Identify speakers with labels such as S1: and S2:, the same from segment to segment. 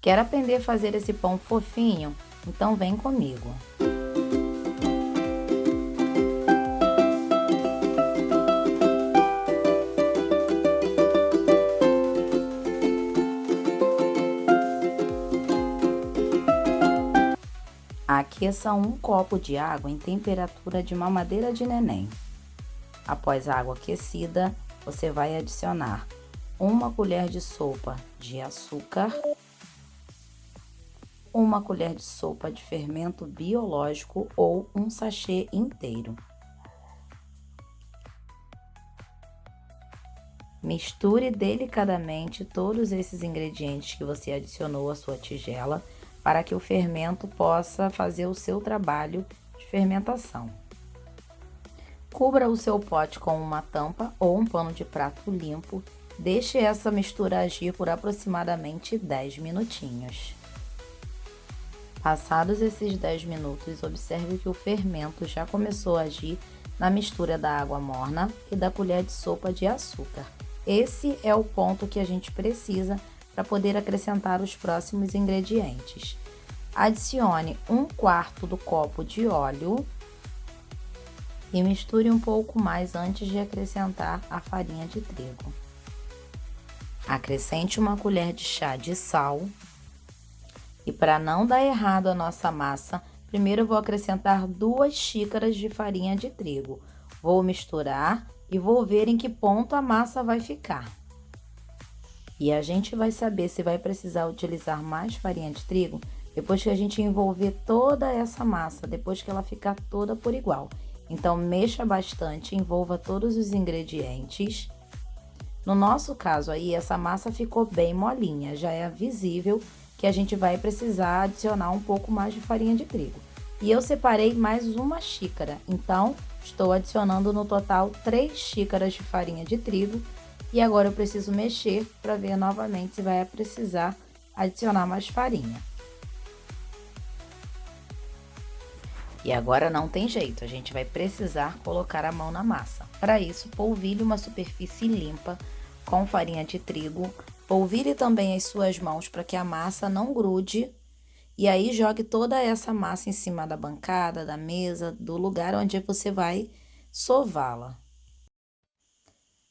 S1: Quer aprender a fazer esse pão fofinho? Então vem comigo. Aqueça um copo de água em temperatura de mamadeira de neném. Após a água aquecida, você vai adicionar 1 colher de sopa de açúcar, 1 colher de sopa de fermento biológico ou um sachê inteiro. Misture delicadamente todos esses ingredientes que você adicionou à sua tigela para que o fermento possa fazer o seu trabalho de fermentação. Cubra o seu pote com uma tampa ou um pano de prato limpo. Deixe essa mistura agir por aproximadamente 10 minutinhos. Passados esses 10 minutos, observe que o fermento já começou a agir na mistura da água morna e da colher de sopa de açúcar. Esse é o ponto que a gente precisa para poder acrescentar os próximos ingredientes. Adicione 1/4 do copo de óleo e misture um pouco mais antes de acrescentar a farinha de trigo. Acrescente 1 colher de chá de sal. E para não dar errado a nossa massa, primeiro eu vou acrescentar 2 xícaras de farinha de trigo. Vou misturar e vou ver em que ponto a massa vai ficar. E a gente vai saber se vai precisar utilizar mais farinha de trigo depois que a gente envolver toda essa massa, depois que ela ficar toda por igual. Então, mexa bastante, envolva todos os ingredientes. No nosso caso aí, essa massa ficou bem molinha, já é visível que a gente vai precisar adicionar um pouco mais de farinha de trigo. E eu separei mais 1 xícara, então estou adicionando no total 3 xícaras de farinha de trigo. E agora eu preciso mexer para ver novamente se vai precisar adicionar mais farinha. E agora não tem jeito, a gente vai precisar colocar a mão na massa. Para isso, polvilhe uma superfície limpa com farinha de trigo. Polvilhe também as suas mãos para que a massa não grude. E aí, jogue toda essa massa em cima da bancada, da mesa, do lugar onde você vai sová-la.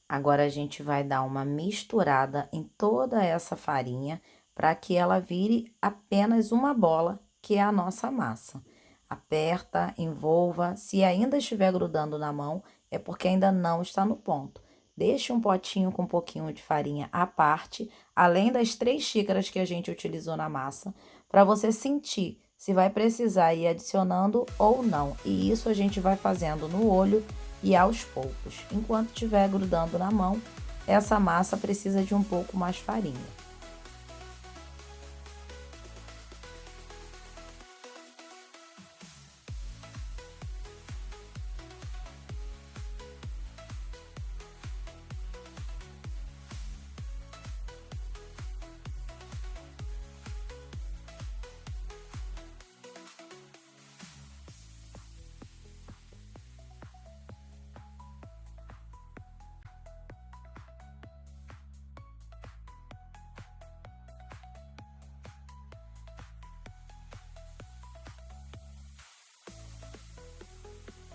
S1: Agora, a gente vai dar uma misturada em toda essa farinha para que ela vire apenas uma bola, que é a nossa massa. Aperta, envolva. Se ainda estiver grudando na mão, é porque ainda não está no ponto. Deixe um potinho com um pouquinho de farinha à parte, além das 3 xícaras que a gente utilizou na massa, para você sentir se vai precisar ir adicionando ou não. E isso a gente vai fazendo no olho e aos poucos. Enquanto estiver grudando na mão, essa massa precisa de um pouco mais farinha.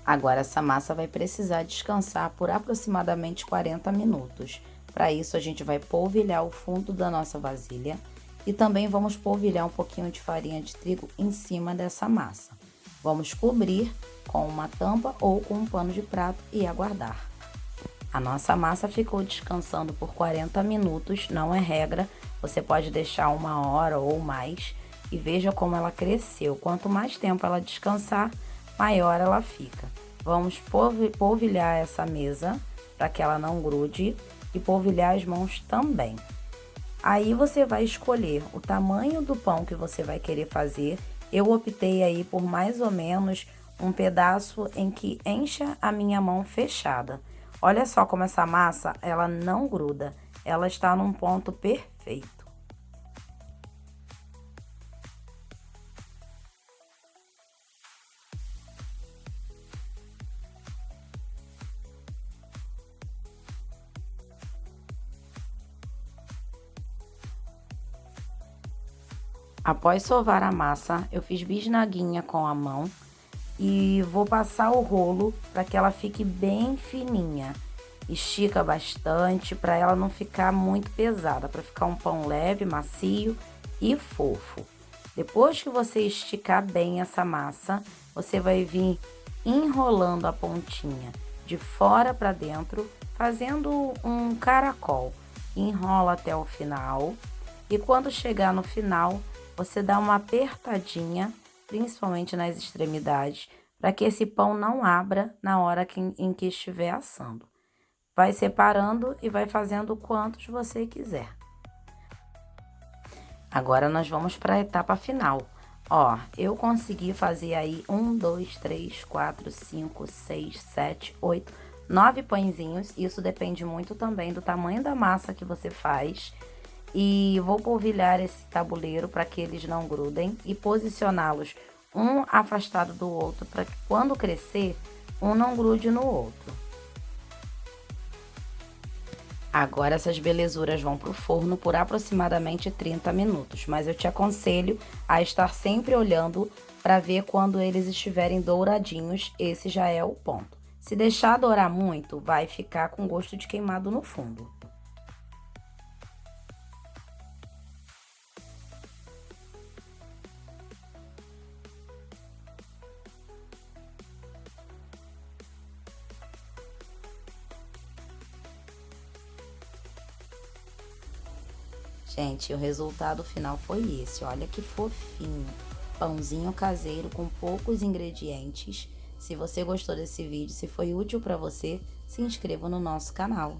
S1: Agora, essa massa vai precisar descansar por aproximadamente 40 minutos. Para isso, a gente vai polvilhar o fundo da nossa vasilha e também vamos polvilhar um pouquinho de farinha de trigo em cima dessa massa. Vamos cobrir com uma tampa ou com um pano de prato e aguardar. A nossa massa ficou descansando por 40 minutos, não é regra, você pode deixar 1 hora ou mais e veja como ela cresceu. Quanto mais tempo ela descansar, maior ela fica. Vamos polvilhar essa mesa para que ela não grude e polvilhar as mãos também. Aí você vai escolher o tamanho do pão que você vai querer fazer. Eu optei aí por mais ou menos um pedaço em que encha a minha mão fechada. Olha só como essa massa, ela não gruda, ela está num ponto perfeito. Após sovar a massa, eu fiz bisnaguinha com a mão e vou passar o rolo para que ela fique bem fininha. Estica bastante para ela não ficar muito pesada, para ficar um pão leve, macio e fofo. Depois que você esticar bem essa massa, você vai vir enrolando a pontinha de fora para dentro, fazendo um caracol. Enrola até o final e quando chegar no final, você dá uma apertadinha, principalmente nas extremidades, para que esse pão não abra na hora em que estiver assando. Vai separando e vai fazendo quantos você quiser. Agora nós vamos para a etapa final. Ó, eu consegui fazer aí 1, 2, 3, 4, 5, 6, 7, 8, 9 pãezinhos. Isso depende muito também do tamanho da massa que você faz. E vou polvilhar esse tabuleiro para que eles não grudem e posicioná-los um afastado do outro para que quando crescer, um não grude no outro. Agora essas belezuras vão para o forno por aproximadamente 30 minutos, mas eu te aconselho a estar sempre olhando para ver quando eles estiverem douradinhos, esse já é o ponto. Se deixar dourar muito, vai ficar com gosto de queimado no fundo. Gente, o resultado final foi esse. Olha que fofinho. Pãozinho caseiro com poucos ingredientes. Se você gostou desse vídeo, se foi útil para você, se inscreva no nosso canal.